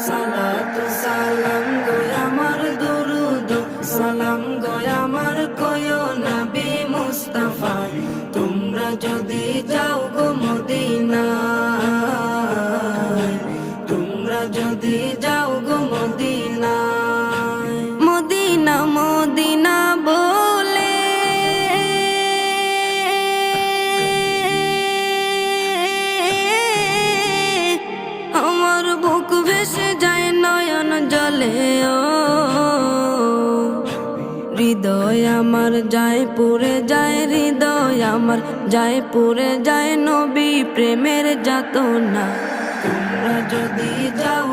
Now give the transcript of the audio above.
সালাতু সালাম গো আমার দুরুদ সালাম গো আমার কয়ো নবী মুস্তাফা তোমরা যদি যাও গো মদিনায় তোমরা যদি যাও গো মদিনায় মদিনা মদিনা বলে আমার বুক ভেসে যায় নয়ন জলে ও হৃদয় আমার যায় পুরে যায় হৃদয় আমার যায় পুরে যায় নবী প্রেমের যাতনা তোমরা যদি যাও